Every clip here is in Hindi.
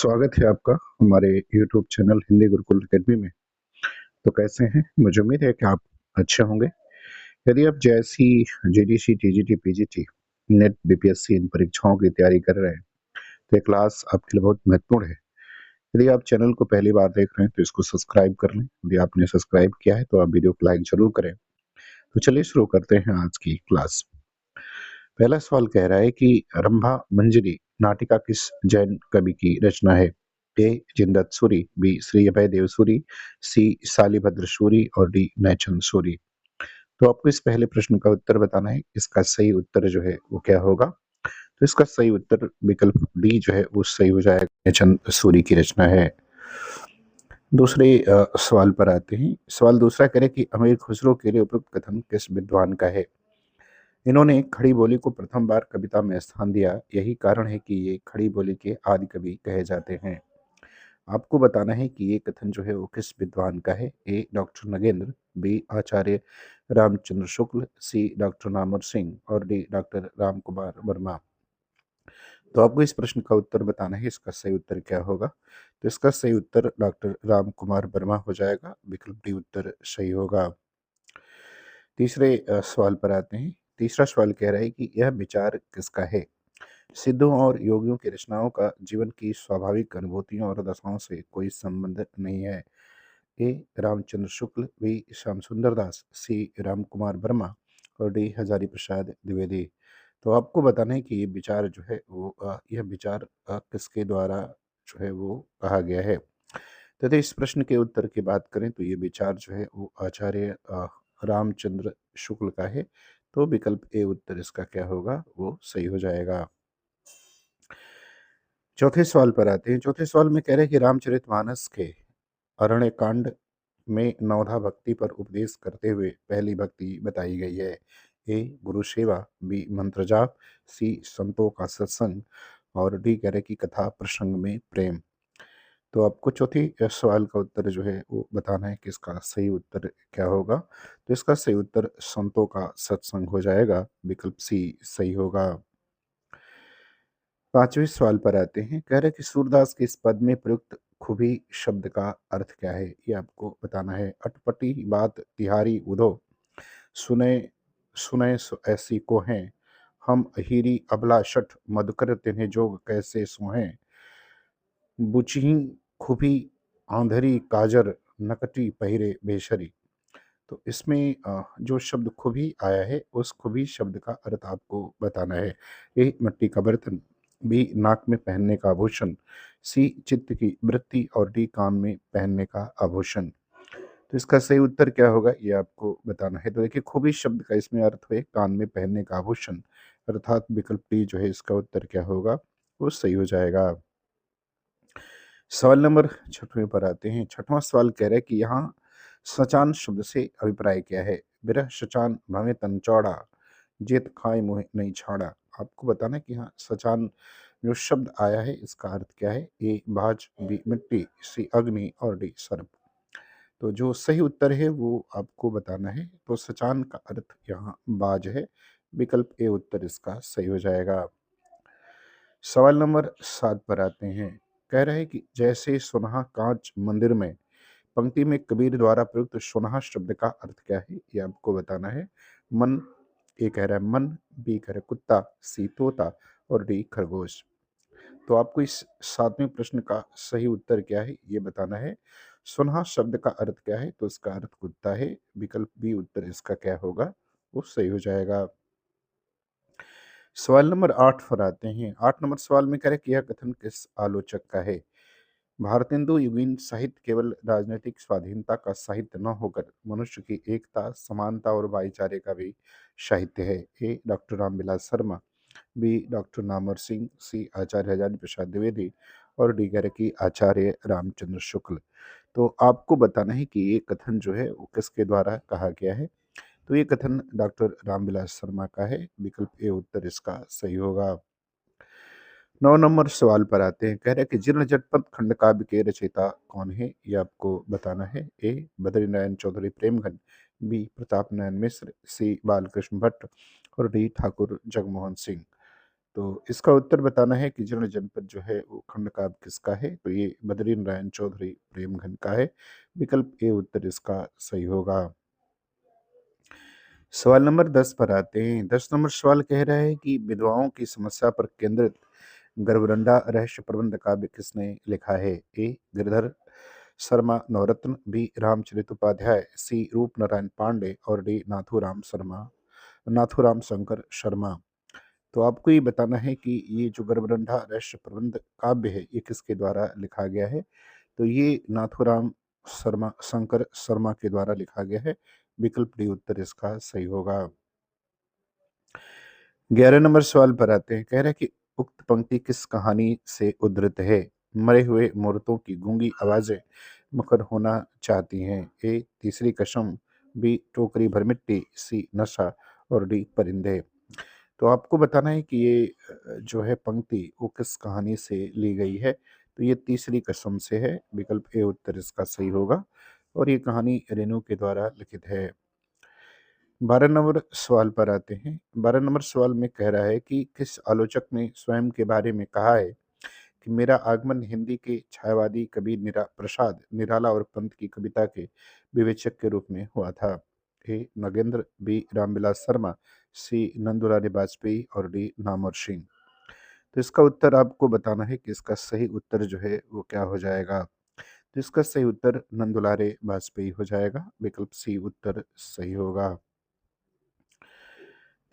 स्वागत है आपका हमारे YouTube channel Hindi Gurukul academy में। तो कैसे हैं? मुझे उम्मीद है कि आप अच्छे होंगे। यदि आप जैसी JDC, TGT, PGT, NET, BPSC इन परीक्षाओं की तैयारी कर रहे हैं तो ये क्लास आपके लिए बहुत महत्वपूर्ण है। यदि आप चैनल को पहली बार देख रहे हैं तो इसको सब्सक्राइब कर लें। यदि आपने सब्सक्राइब किया है तो आप वीडियो को लाइक जरूर करें। तो चलिए शुरू करते हैं आज की क्लास। पहला सवाल कह रहा है कि रंभा मंजरी नाटिका किस जैन कवि की रचना है? ए जिनदत्त सूरी, बी श्री अभय देव सूरी, सी शालिभद्र सूरी और डी नैचन सूरी। तो आपको इस पहले प्रश्न का उत्तर बताना है। इसका सही उत्तर जो है वो क्या होगा? तो इसका सही उत्तर विकल्प डी जो है वो सही हो जाएगा, नैचन सूरी की रचना है। दूसरे सवाल पर आते हैं। सवाल दूसरा करें कि अमीर खुसरो के लिए उपयुक्त कथन किस विद्वान का है? इन्होंने खड़ी बोली को प्रथम बार कविता में स्थान दिया, यही कारण है कि ये खड़ी बोली के आदि कवि कहे जाते हैं। आपको बताना है कि ये कथन जो है वो किस विद्वान का है। A doctor Nagendra, B Acharya Ramchandra Shukla, C doctor Namvar Singh और डी डॉक्टर राम कुमार वर्मा। तो आपको इस प्रश्न का उत्तर बताना है। इसका सही उत्तर क्या होगा? तो इसका सही उत्तर डॉक्टर राम कुमार वर्मा हो जाएगा। विकल्प डी उत्तर सही होगा। तीसरे सवाल पर आते हैं। तीसरा सवाल कह रहा है कि यह विचार किसका है? सिद्धों और योगियों की रचनाओं का जीवन की स्वाभाविक अनुभूतियों और दशाओं से कोई संबंध नहीं है। ए रामचंद्र शुक्ल, बी श्याम सुंदर दास, सी राम कुमार वर्मा और डी हजारी प्रसाद द्विवेदी। तो आपको बताना है कि ये विचार जो है वो यह विचार किसके द्वारा जो है वो कहा गया है। तथा इस प्रश्न के उत्तर की बात करें तो ये विचार जो है वो आचार्य रामचंद्र शुक्ल का है। तो विकल्प ए उत्तर इसका क्या होगा? वो सही हो जाएगा। चौथे सवाल पर आते हैं। चौथे सवाल में कह रहे हैं कि रामचरितमानस के अरण्य कांड में नवधा भक्ति पर उपदेश करते हुए पहली भक्ति बताई गई है। ए गुरु सेवा, बी मंत्र जाप, सी संतों का सत्संग और डी कह रहे कि कथा प्रसंग में प्रेम। तो आपको चौथी सवाल का उत्तर जो है वो बताना है कि इसका सही उत्तर क्या होगा। तो इसका सही उत्तर संतों का सत्संग हो जाएगा। विकल्प सी सही होगा। पांचवें सवाल पर आते हैं। कह रहे हैं कि सूरदास के इस पद में प्रयुक्त खुबी शब्द का अर्थ क्या है? ये आपको बताना है। अटपटी बात तिहारी उधो, सुने सुने ऐसी को हैं, हम अहीरी अबला शठ, मधुकर तिन्हें जोग कैसे सोहें, बुचही खुबी आंधरी काजर, नकटी पहिरे बेशरी। तो इसमें जो शब्द खुबी आया है उस खुबी शब्द का अर्थ आपको बताना है। ए मिट्टी का बर्तन, बी नाक में पहनने का आभूषण, सी चित्त की वृत्ति और डी कान में पहनने का आभूषण। तो इसका सही उत्तर क्या होगा ये आपको बताना है। तो देखिए खुबी शब्द का इसमें अर्थ है कान में पहनने का आभूषण, अर्थात विकल्प डी जो है इसका उत्तर क्या होगा? वो सही हो जाएगा। सवाल नंबर छठवें पर आते हैं। छठवां सवाल कह रहा है कि यहाँ सचान शब्द से अभिप्राय क्या है? बिरह सचान भवे तन चौड़ा, जेत खाए मुँह नहीं छाड़ा। आपको बताना है कि यहाँ सचान जो शब्द आया है इसका अर्थ क्या है। ए बाज, बी मिट्टी, सी अग्नि और डी सर्प। तो जो सही उत्तर है वो आपको बताना है। तो सचान का अर्थ यहाँ बाज है। विकल्प ए उत्तर इसका सही हो जाएगा। सवाल नंबर 7 पर आते हैं। कह रहे हैं कि जैसे सुनहा कांच मंदिर में, पंक्ति में कबीर द्वारा प्रयुक्त सुनहा शब्द का अर्थ क्या है? ये आपको बताना है। मन, ए कह रहा है मन, बी कह रहा है कुत्ता, सी तोता और डी खरगोश। तो आपको इस 7वें प्रश्न का सही उत्तर क्या है ये बताना है। सुनहा शब्द का अर्थ क्या है? तो इसका अर्थ कुत्ता है। विकल्प बी उत्तर इसका क्या होगा? वो सही हो जाएगा। सवाल नंबर 8 पर आते हैं। 8 नंबर सवाल में कह रहे हैं कि यह कथन किस आलोचक का है? भारतेंदु युगीन साहित्य केवल राजनीतिक स्वाधीनता का साहित्य न होकर मनुष्य की एकता, समानता और भाईचारे का भी साहित्य है। A doctor Ramvilas Sharma, B doctor Namvar Singh, C Acharya Hazari Prasad Dwivedi और डी कह रहे कि आचार्य रामचंद्र शुक्ल। तो आपको बताना है कि ये कथन जो है वो किसके द्वारा कहा गया है। तो ये कथन डॉक्टर रामविलास शर्मा का है। विकल्प ए उत्तर इसका सही होगा। 9 नंबर सवाल पर आते हैं। कह रहे हैं कि जीर्ण जनपद खंड काव्य के रचयिता कौन है? ये आपको बताना है। ए बद्रीनारायण चौधरी प्रेमगन, बी प्रताप नारायण मिश्र, सी बालकृष्ण भट्ट और डी ठाकुर जगमोहन सिंह। तो इसका उत्तर बताना है कि जीर्ण जनपद जो है वो खंडकाव्य किसका है? तो ये बद्री नारायण चौधरी प्रेमघन का है। विकल्प ए उत्तर इसका सही होगा। सवाल नंबर 10 पर आते हैं। 10 नंबर सवाल कह रहा है कि विधवाओं की समस्या पर केंद्रित गर्भरंडा रहस्य प्रबंध काव्य किसने लिखा है? ए गिरधर शर्मा नवरत्न, बी रामचरित उपाध्याय, सी रूप नारायण पांडे और डी नाथूराम शंकर शर्मा। तो आपको ये बताना है कि ये जो गर्भरंडा रहस्य प्रबंध काव्य है ये किसके द्वारा लिखा गया है? तो ये नाथूराम शर्मा शंकर शर्मा के द्वारा लिखा गया है। विकल्प डी उत्तर इसका सही होगा। 11 नंबर सवाल पर आते हैं। कह रहा है कि उक्त पंक्ति किस कहानी से उद्धृत है? मरे हुए मूर्तों की गूंगी आवाजें मुखर होना चाहती हैं। ए तीसरी कसम, बी टोकरी भर मिट्टी, सी नशा और डी परिंदे। तो आपको बताना है कि ये जो है पंक्ति वो किस कहानी से ली गई है? तो ये तीसरी कसम से है। विकल्प ए उत्तर इसका सही होगा और ये कहानी रेणु के द्वारा लिखित है। 12 नंबर सवाल पर आते हैं। 12 नंबर सवाल में कह रहा है कि किस आलोचक ने स्वयं के बारे में कहा है कि मेरा आगमन हिंदी के छायावादी कवि प्रसाद निराला और पंत की कविता के विवेचक के रूप में हुआ था? ए नगेंद्र, बी रामविलास शर्मा, सी नंदुलाल वाजपेयी और डी नामवर सिंह। तो इसका उत्तर आपको बताना है कि इसका सही उत्तर जो है वो क्या हो जाएगा? तो इसका सही उत्तर नंदुलारे वाजपेयी हो जाएगा। विकल्प सी उत्तर सही होगा।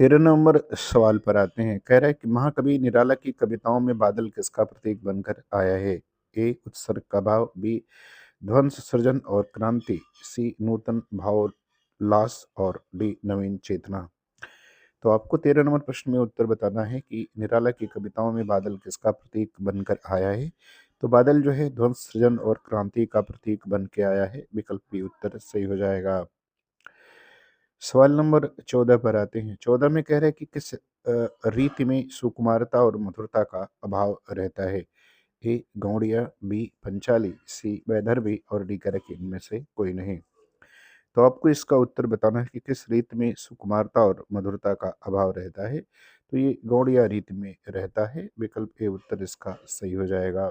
13 नंबर सवाल पर आते हैं। कह रहा है कि महाकवि निराला की कविताओं में बादल किसका प्रतीक बनकर आया है? ए उत्सर्ग का भाव, बी ध्वंस सृजन और क्रांति, सी नूतन भावोल्लास और डी नवीन चेतना। तो आपको 13 नंबर प्रश्न में उत्तर बताना है कि निराला की कविताओं में बादल किसका प्रतीक बनकर आया है? तो बादल जो है ध्वंस सृजन और क्रांति का प्रतीक बन के आया है। विकल्प बी उत्तर सही हो जाएगा। सवाल नंबर 14 पर आते हैं। 14 में कह रहे हैं कि किस रीति में सुकुमारता और मधुरता का अभाव रहता है? ए गौड़िया, बी पंचाली, सी वैदर्भी और डी करक इनमें से कोई नहीं। तो आपको इसका उत्तर बताना है कि किस रीत में सुकुमारता और मधुरता का अभाव रहता है? तो ये गौड़िया रीत में रहता है। विकल्प ए उत्तर इसका सही हो जाएगा।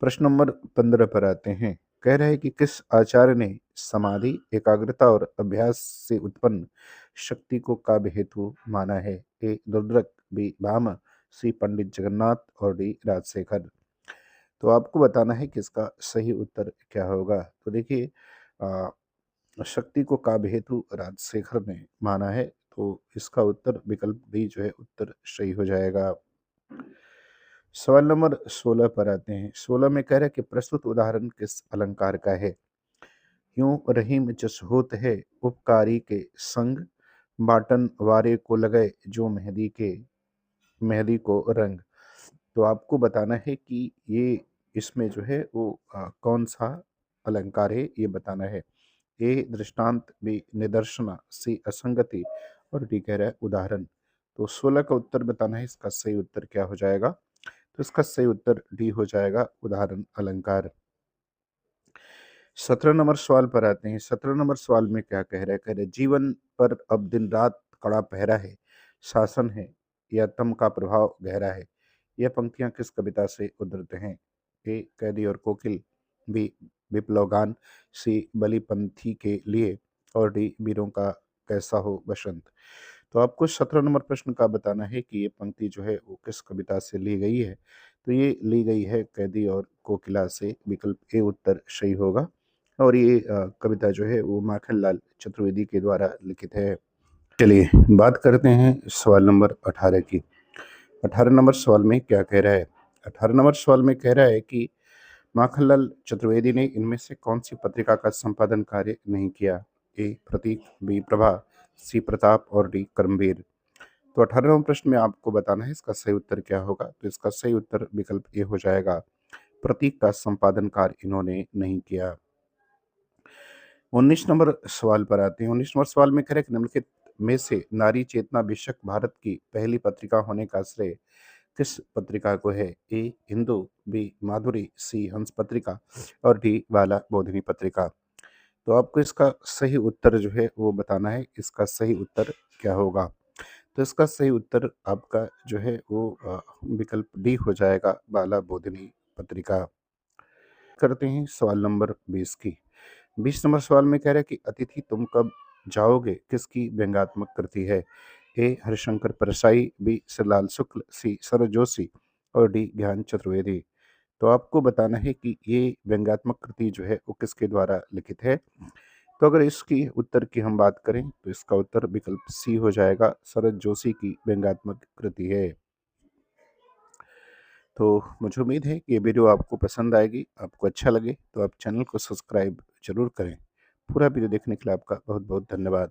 प्रश्न नंबर 15 पर आते हैं। कह रहे हैं कि किस आचार्य ने समाधि, एकाग्रता और अभ्यास से उत्पन्न शक्ति को काव्य हेतु माना है? ए दुर्दृक, बी भाम, सी पंडित जगन्नाथ और डी राजशेखर। तो आपको बताना है कि इसका सही उत्तर क्या होगा? तो देखिए शक्ति को काव्य हेतु राजशेखर ने माना है। तो इसका उत्तर विकल्प डी जो है उत्तर सही हो जाएगा। सवाल नंबर 16 पर आते हैं। 16 में कह रहा है कि प्रस्तुत उदाहरण किस अलंकार का है? यूं रहीम जस होत है उपकारी के संग, बाटन वारे को लगे जो मेहंदी को रंग। तो आपको बताना है कि ये इसमें जो है वो कौन सा अलंकार है ये बताना है। ए दृष्टांत, बी निदर्शना, सी असंगति और डी कह रहा है उदाहरण। तो 16 का उत्तर बताना है। इसका सही उत्तर क्या हो जाएगा? तो इसका सही उत्तर डी हो जाएगा, उदाहरण अलंकार। 17 नंबर सवाल पर आते हैं। 17 नंबर सवाल में क्या कह रहा है? कह रहे जीवन पर अब दिन रात कड़ा पहरा है, शासन है या तम का प्रभाव गहरा है। यह पंक्तियां किस कविता से उद्धृत हैं? ए कैदी और कोकिल, बी विप्लव गान, सी बलिपंथी के लिए और डी वीरों का कैसा हो बसंत। तो आपको 17 नंबर प्रश्न का बताना है कि ये पंक्ति जो है वो किस कविता से ली गई है? तो ये ली गई है कैदी और कोकिला से। विकल्प ए उत्तर सही होगा और ये कविता जो है वो माखनलाल चतुर्वेदी के द्वारा लिखित है। चलिए बात करते हैं सवाल नंबर 18 की। 18 नंबर सवाल में क्या कह रहा है? 18 नंबर सवाल में कह रहा है कि माखनलाल चतुर्वेदी ने इनमें से कौन सी पत्रिका का संपादन कार्य नहीं किया? ए प्रतीक, बी प्रभा, सी प्रताप और डी कर्मवीर। तो 18वें प्रश्न में आपको बताना है इसका सही उत्तर क्या होगा? तो इसका सही उत्तर विकल्प ए हो जाएगा, प्रतीक का संपादन कार्य इन्होंने नहीं किया। 19 नंबर सवाल पर आते हैं। 19 नंबर सवाल में कह रहे हैं कि निम्नलिखित में से नारी चेतना बेशक भारत की पहली पत्रिका होने का श्रेय किस पत्रिका को है? ए हिंदू, बी माधुरी, सी हंस पत्रिका और डी बाला बोधिनी पत्रिका। तो आपको इसका सही उत्तर जो है वो बताना है। इसका सही उत्तर क्या होगा? तो इसका सही उत्तर आपका जो है वो विकल्प डी हो जाएगा, बाला बोधिनी पत्रिका। करते हैं सवाल नंबर 20 की। 20 नंबर सवाल में कह रहा है कि अतिथि तुम कब जाओगे किसकी व्यंग्यात्मक कृति है? ए हरिशंकर परसाई, बी शिवलाल शुक्ल, सी सरोज जोशी और डी ज्ञान चतुर्वेदी। तो आपको बताना है कि ये व्यंग्यात्मक कृति जो है वो किसके द्वारा लिखित है। तो अगर इसकी उत्तर की हम बात करें तो इसका उत्तर विकल्प सी हो जाएगा, सरोज जोशी की व्यंग्यात्मक कृति है। तो मुझे उम्मीद है कि ये वीडियो आपको पसंद आएगी, आपको अच्छा लगे तो आप चैनल को सब्सक्राइब ज़रूर करें। पूरा वीडियो देखने के लिए आपका बहुत बहुत धन्यवाद।